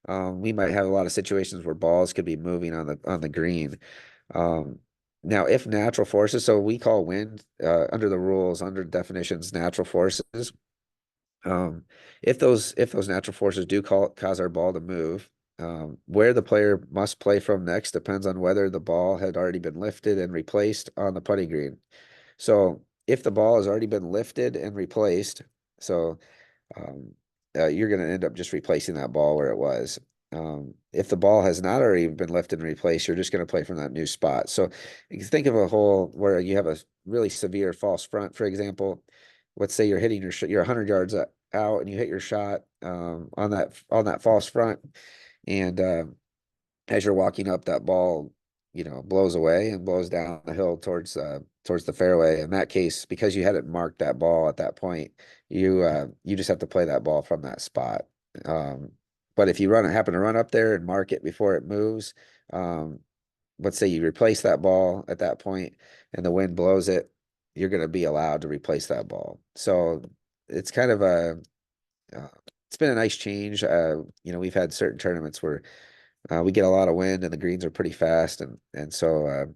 we might have a lot of situations where balls could be moving on the green. Um, Now, if natural forces, so we call wind under the rules, under definitions, natural forces. Um, if those natural forces do cause our ball to move, where the player must play from next depends on whether the ball had already been lifted and replaced on the putting green. So if the ball has already been lifted and replaced, so um, you're going to end up just replacing that ball where it was. If the ball has not already been lifted and replaced, you're just going to play from that new spot. So you can think of a hole where you have a really severe false front, for example. Let's say you're hitting you're 100 yards out and you hit your shot on that false front, and as you're walking up, that ball, blows away and blows down the hill towards the fairway. In that case, because you hadn't marked that ball at that point, you just have to play that ball from that spot. But if you happen to run up there and mark it before it moves, um, let's say you replace that ball at that point and the wind blows it, you're going to be allowed to replace that ball. So it's kind of it's been a nice change. We've had certain tournaments where we get a lot of wind and the greens are pretty fast, and so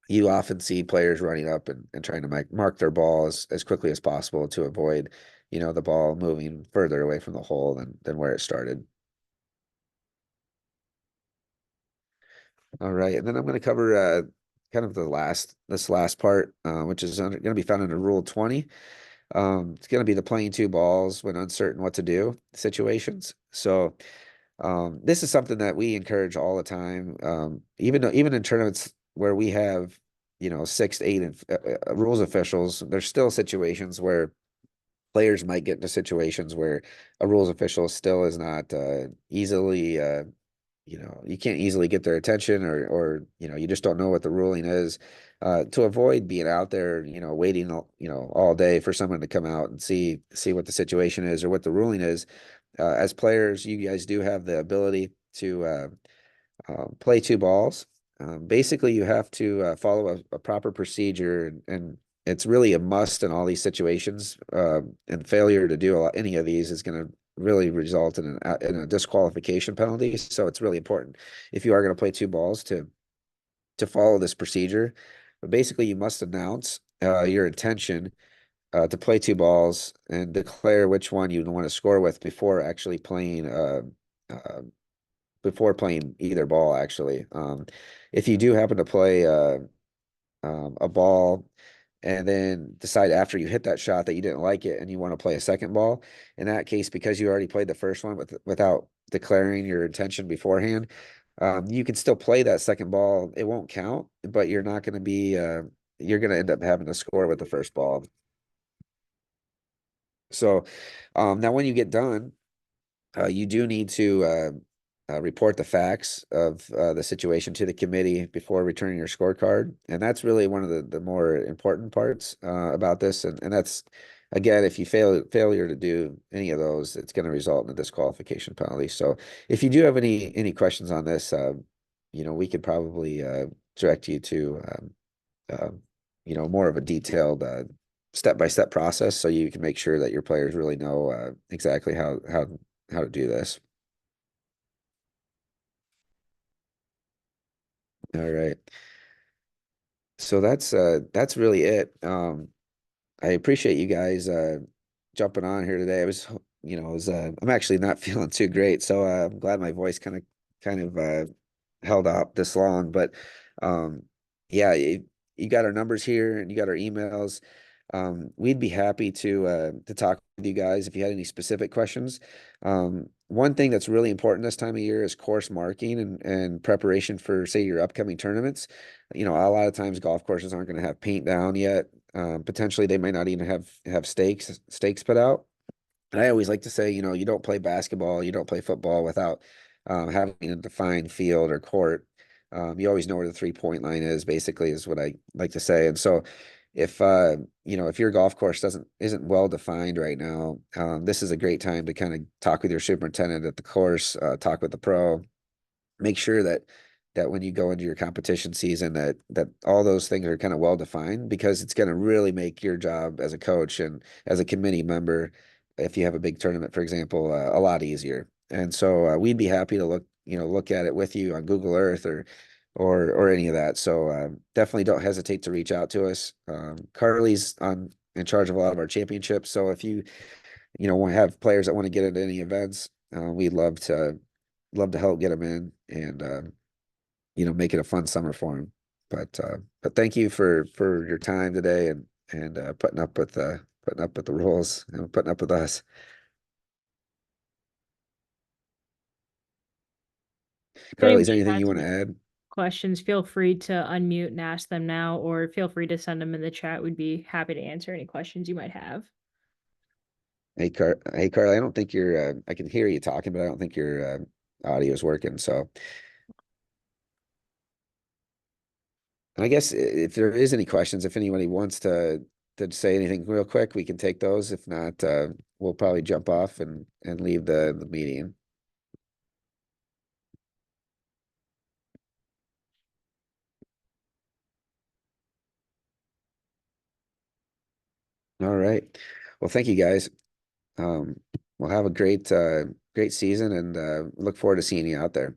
you often see players running up and trying to mark their ball as quickly as possible to avoid, the ball moving further away from the hole than where it started. All right, and then I'm going to cover kind of this last part, which is going to be found under Rule 20. It's going to be the playing two balls when uncertain what to do situations. So this is something that we encourage all the time. Even in tournaments where we have, 6 to 8 rules officials, there's still situations where players might get into situations where a rules official still is not easily you can't easily get their attention, or you just don't know what the ruling is. To avoid being out there, waiting all day for someone to come out and see what the situation is or what the ruling is. As players, you guys do have the ability to play two balls. Basically, you have to follow a proper procedure, and it's really a must in all these situations. And failure to do any of these is going to really result in a disqualification penalty. So it's really important if you are going to play two balls to follow this procedure. But basically, you must announce your intention to play two balls and declare which one you want to score with uh, before playing either ball, actually. If you do happen to play a ball and then decide after you hit that shot that you didn't like it and you want to play a second ball, in that case, because you already played the first one without declaring your intention beforehand, you can still play that second ball. It won't count, but you're not going to be, you're going to end up having to score with the first ball. So now when you get done, you do need to report the facts of the situation to the committee before returning your scorecard. And that's really one of the more important parts about this. And that's, again, if you failure to do any of those, it's going to result in a disqualification penalty. So if you do have any questions on this, we could probably direct you to, more of a detailed step-by-step process so you can make sure that your players really know exactly how to do this. All right. So that's really it. I appreciate you guys jumping on here today. I was, I'm actually not feeling too great, so I'm glad my voice kind of held up this long. But yeah, you got our numbers here and you got our emails. We'd be happy to talk with you guys if you had any specific questions. One thing that's really important this time of year is course marking and preparation for, say, your upcoming tournaments. A lot of times golf courses aren't going to have paint down yet. Potentially they might not even have stakes put out. And I always like to say, you don't play basketball, you don't play football without having a defined field or court. You always know where the 3-point line is, basically, is what I like to say. And so if if your golf course isn't well defined right now, this is a great time to kind of talk with your superintendent at the course, talk with the pro, make sure that when you go into your competition season that all those things are kind of well defined, because it's going to really make your job as a coach and as a committee member, if you have a big tournament, for example, a lot easier. And so we'd be happy to look at it with you on Google Earth or any of that. So definitely don't hesitate to reach out to us. Carly's in charge of a lot of our championships. So if you want to have players that want to get into any events, we'd love to help get them in and make it a fun summer for them. But thank you for your time today and putting up with the rules and putting up with us. Carly, is there Anybody anything has you want to any add? questions, feel free to unmute and ask them now, or feel free to send them in the chat. We'd be happy to answer any questions you might have. Hey, Carly, I don't think I can hear you talking, but I don't think your audio is working. So and I guess if there is any questions, if anybody wants to say anything real quick, we can take those. If not, we'll probably jump off and leave the meeting. All right. Well, thank you guys. Um, we'll have a great season and look forward to seeing you out there.